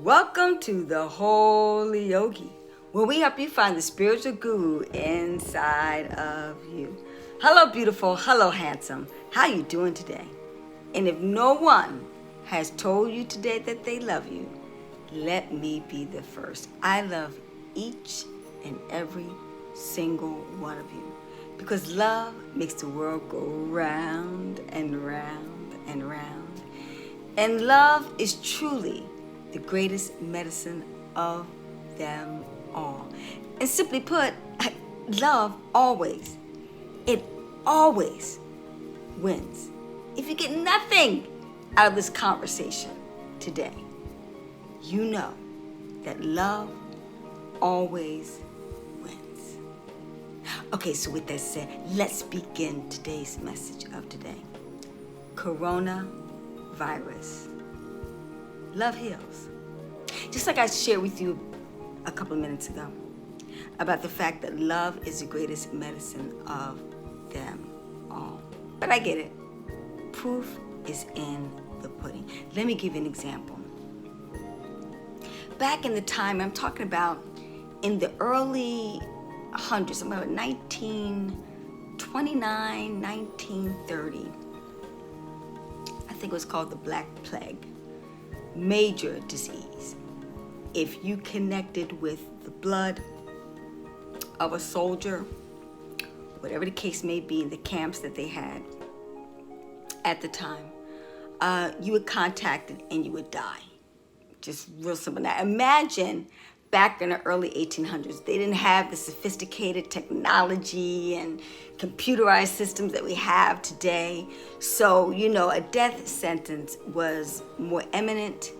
Welcome to the Holy Yogi, where we help you find the spiritual guru inside of you. Hello, beautiful. Hello, handsome. How you doing today? And if no one has told you today that they love you, let me be the first. I love each and every single one of you because love makes the world go round and round and round. And love is truly the greatest medicine of them all. And simply put, love always, it always wins. If you get nothing out of this conversation today, you know that love always wins. Okay, so with that said, let's begin today's message of today. Coronavirus. Love heals. Just like I shared with you a couple of minutes ago about the fact that love is the greatest medicine of them all. But I get it. Proof is in the pudding. Let me give you an example. Back in the time, I'm talking about in the early hundreds, I'm about 1929, 1930. I think it was called the Black Plague. Major disease. If you connected with the blood of a soldier, whatever the case may be in the camps that they had at the time, you would contact it and you would die. Just real simple. Now imagine back in the early 1800s, they didn't have the sophisticated technology and computerized systems that we have today. So, a death sentence was more imminent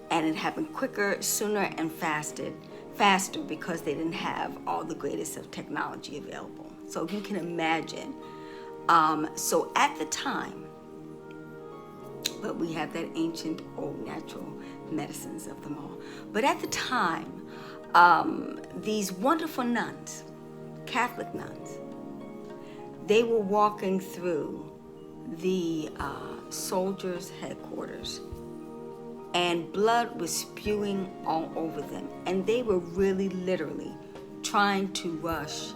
and it happened quicker, sooner, and faster because they didn't have all the greatest of technology available. So you can imagine. So at the time, but we have that ancient old natural medicines of them all. But at the time, these wonderful nuns, Catholic nuns, they were walking through the soldiers' headquarters and blood was spewing all over them. And they were really literally trying to rush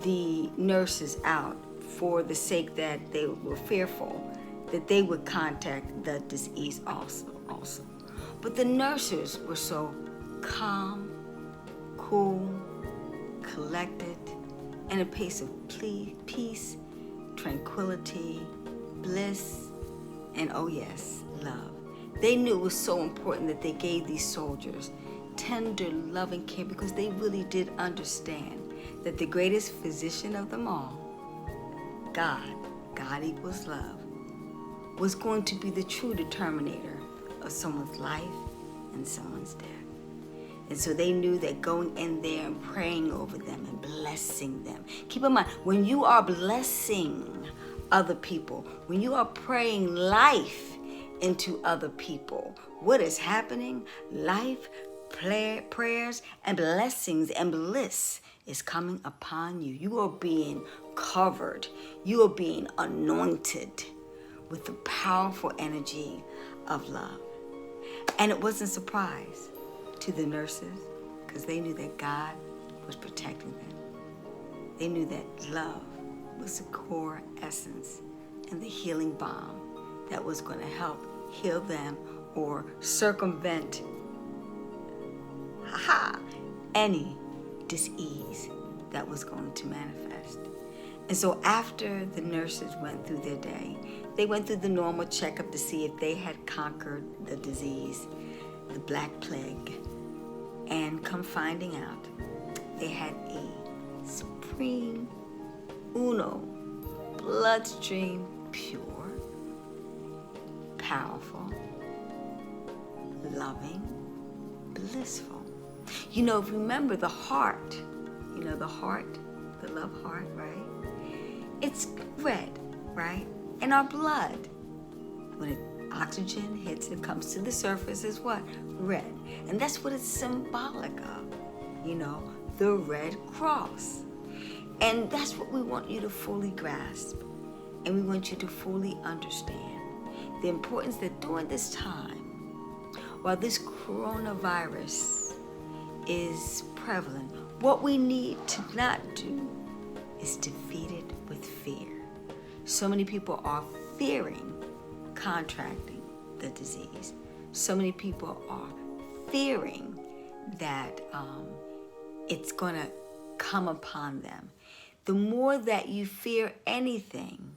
the nurses out for the sake that they were fearful that they would contact the disease also. But the nurses were so calm, cool, collected, and a pace of peace, tranquility, bliss, and oh yes, love. They knew it was so important that they gave these soldiers tender, loving care because they really did understand that the greatest physician of them all, God equals love, was going to be the true determinator of someone's life and someone's death. And so they knew that going in there and praying over them and blessing them. Keep in mind, when you are blessing other people, when you are praying life into other people, what is happening? Life, prayers, and blessings and bliss is coming upon you. You are being covered. You are being anointed with the powerful energy of love. And it wasn't a surprise to the nurses because they knew that God was protecting them. They knew that love was the core essence and the healing balm that was going to help heal them or circumvent any disease that was going to manifest. And so after the nurses went through their day, they went through the normal checkup to see if they had conquered the disease, the Black Plague. And come finding out, they had a supreme, bloodstream, pure, powerful, loving, blissful. If you remember the heart, the heart, the love heart, right? It's red, right? And our blood, when oxygen hits it, comes to the surface, is what? Red. And that's what it's symbolic of, the Red Cross. And that's what we want you to fully grasp. And we want you to fully understand the importance that during this time, while this coronavirus is prevalent, what we need to not do is defeat it with fear. So many people are fearing contracting the disease. So many people are fearing that it's going to come upon them. The more that you fear anything,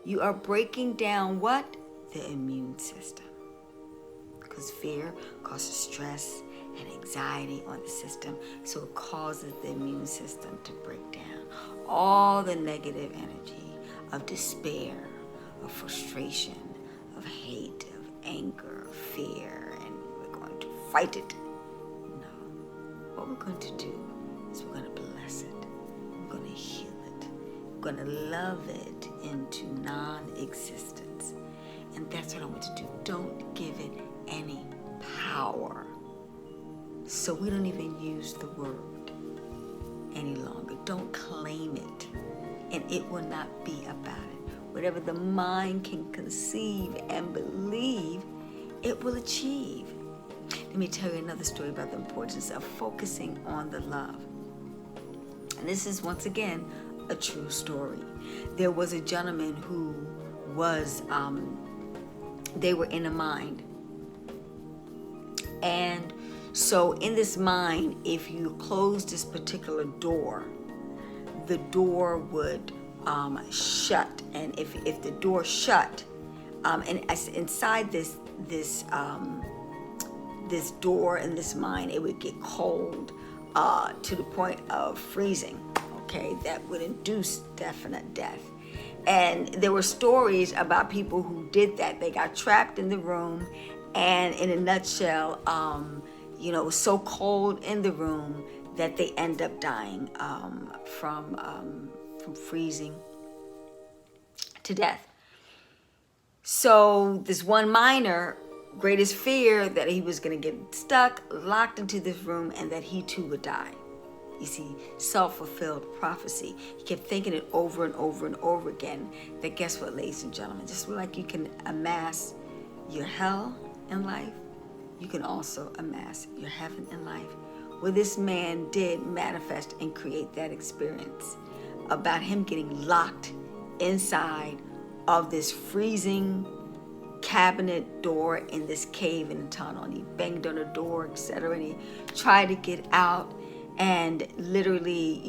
you are breaking down what? The immune system. Because fear causes stress and anxiety on the system, so it causes the immune system to break down all the negative energy of despair, of frustration, of hate, of anger, of fear, and we're going to fight it. No. What we're going to do is we're going to bless it. We're going to heal it. We're going to love it into non-existence. And that's what I want to do. Don't give it any power. So we don't even use the word any longer. Don't claim it. And it will not be about it. Whatever the mind can conceive and believe, it will achieve. Let me tell you another story about the importance of focusing on the love. And this is, once again, a true story. There was a gentleman who was, they were in a mine. And so in this mine, if you close this particular door, the door would shut. And if the door shut, and inside this door in this mine, it would get cold to the point of freezing. Okay, that would induce definite death. And there were stories about people who did that. They got trapped in the room, and in a nutshell, it was so cold in the room that they end up dying from freezing to death. So this one miner, greatest fear that he was going to get stuck, locked into this room, and that he too would die. You see, self-fulfilled prophecy. He kept thinking it over and over and over again. That guess what, ladies and gentlemen? Just like you can amass your hell in life, you can also amass your heaven in life. Well, this man did manifest and create that experience about him getting locked inside of this freezing cabinet door in this cave in the tunnel. And he banged on the door, etc. And he tried to get out. And literally,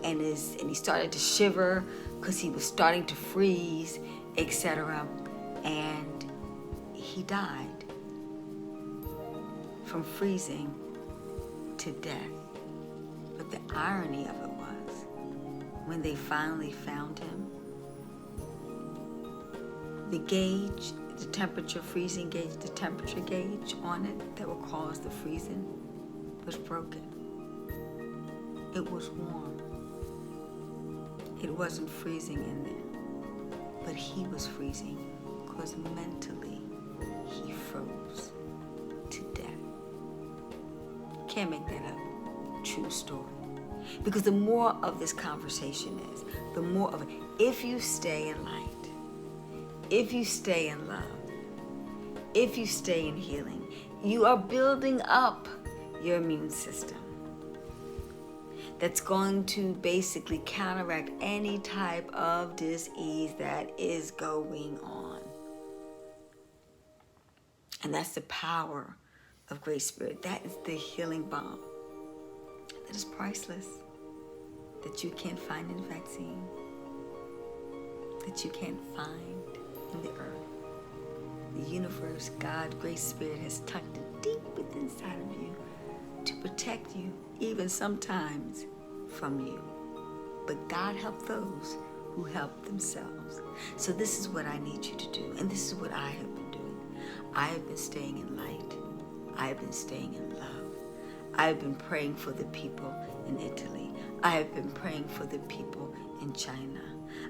and he started to shiver because he was starting to freeze, etc. And he died from freezing to death. But the irony of it was, when they finally found him, the gauge, the temperature freezing gauge, the temperature gauge on it that will cause the freezing was broken. It was warm. It wasn't freezing in there, but he was freezing because mentally he froze to death. Can't make that up. True story. Because the more of this conversation is, the more of it. If you stay in light, if you stay in love, if you stay in healing, you are building up your immune system. That's going to basically counteract any type of disease that is going on. And that's the power of Great Spirit. That is the healing balm that is priceless, that you can't find in a vaccine, that you can't find in the earth. The universe, God, Great Spirit has tucked it deep within inside of you to protect you, even sometimes from you. But God helped those who help themselves. So this is what I need you to do, and this is what I have been doing. I have been staying in light. I have been staying in love. I have been praying for the people in Italy. I have been praying for the people in China.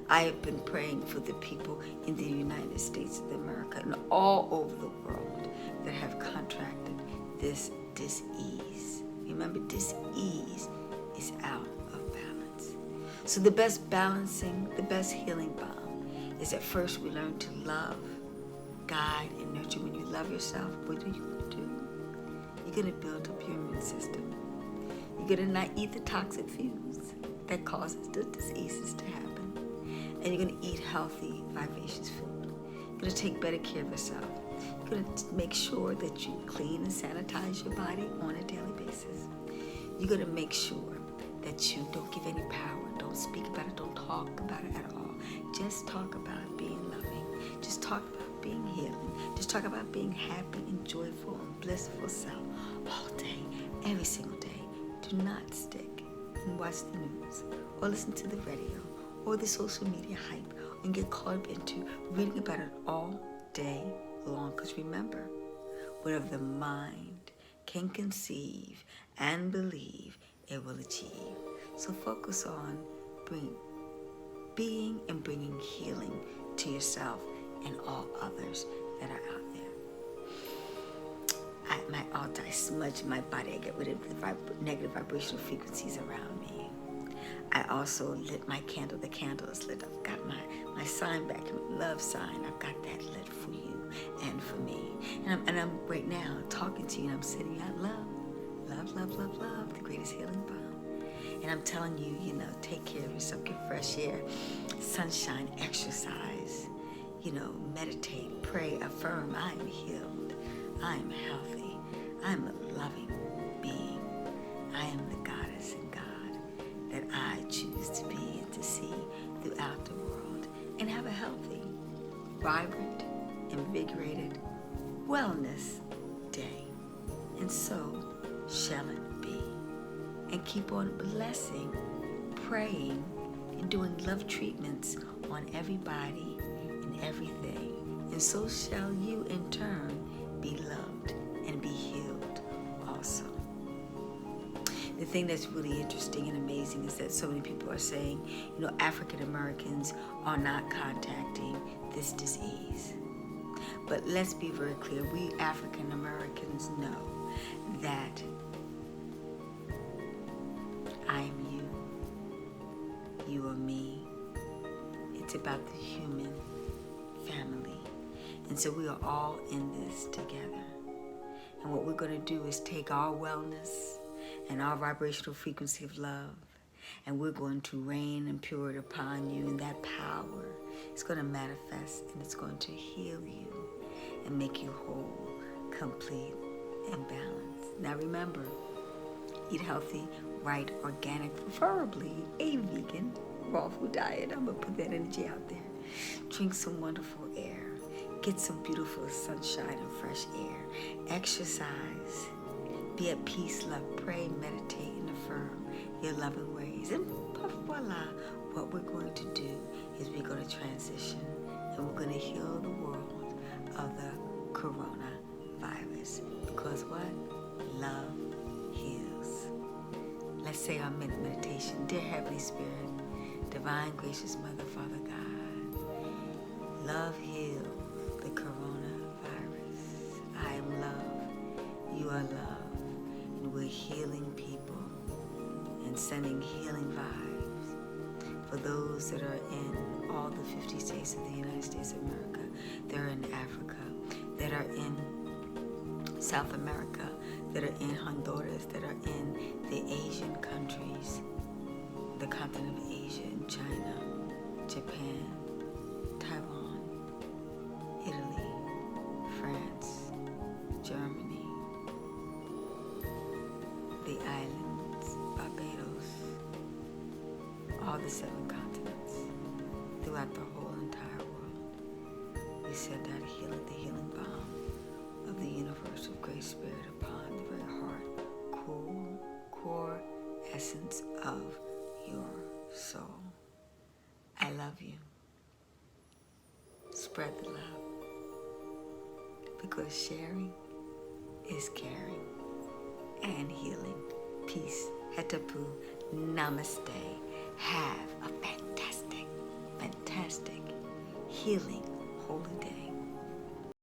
I have been praying for the people in the United States of America and all over the world that have contracted this disease. Remember, disease is out of balance. So the best balancing, the best healing balm is that first we learn to love, guide, and nurture. When you love yourself, what do? You're going to build up your immune system. You're going to not eat the toxic foods that causes the diseases to happen. And you're going to eat healthy, vivacious food. You're going to take better care of yourself. You're going to make sure that you clean and sanitize your body on a daily basis. You're going to make sure that you don't give any power, don't speak about it, don't talk about it at all. Just talk about being loving. Just talk about being healing. Just talk about being happy and joyful and blissful self all day, every single day. Do not stick and watch the news or listen to the radio or the social media hype and get caught up into reading about it all day long. Because remember, whatever the mind can conceive and believe, it will achieve. So focus on being and bringing healing to yourself and all others that are out there. At my altar, I smudge my body. I get rid of the negative vibrational frequencies around me. I also lit my candle. The candle is lit. I've got my sign back, love sign. I've got that lit for you and for me. And I'm right now talking to you, and I'm sending out love. Love, love, love, love, the greatest healing balm. And I'm telling you, take care of yourself, get fresh air, sunshine, exercise, meditate, pray, affirm, I am healed, I am healthy, I am a loving being, I am the goddess and God that I choose to be and to see throughout the world, and have a healthy, vibrant, invigorated wellness day. And so shall it be. And keep on blessing, praying, and doing love treatments on everybody and everything. And so shall you in turn be loved and be healed also. The thing that's really interesting and amazing is that so many people are saying, African Americans are not contacting this disease. But let's be very clear, we African Americans know that I am you, you are me. It's about the human family. And so we are all in this together. And what we're going to do is take our wellness and our vibrational frequency of love, and we're going to rain and pour it upon you, and that power is going to manifest, and it's going to heal you and make you whole, complete, and balanced. Now remember, eat healthy, right, organic, preferably a vegan, raw food diet. I'm going to put that energy out there. Drink some wonderful air. Get some beautiful sunshine and fresh air. Exercise. Be at peace, love, pray, meditate, and affirm your loving ways. And voila, what we're going to do is we're going to transition, and we're going to heal the world of the coronavirus. Because what? Love heals. Let's say our meditation. Dear Heavenly Spirit, Divine Gracious Mother, Father God, love heal the coronavirus. I am love. You are love. And we're healing people and sending healing vibes for those that are in all the 50 states of the United States of America, that are in Africa, that are in South America, that are in Honduras, that are in the Asian countries, the continent of Asia, and China, Japan, Taiwan, Italy, France, Germany, the islands, Barbados, all the 7 continents, throughout the whole entire world. We send out the healing balm of the universal great spirit upon the very heart, core essence of your soul. I love you. Spread the love, because sharing is caring and healing. Peace. Hetapu. Namaste. Have a fantastic, fantastic, healing, holy day.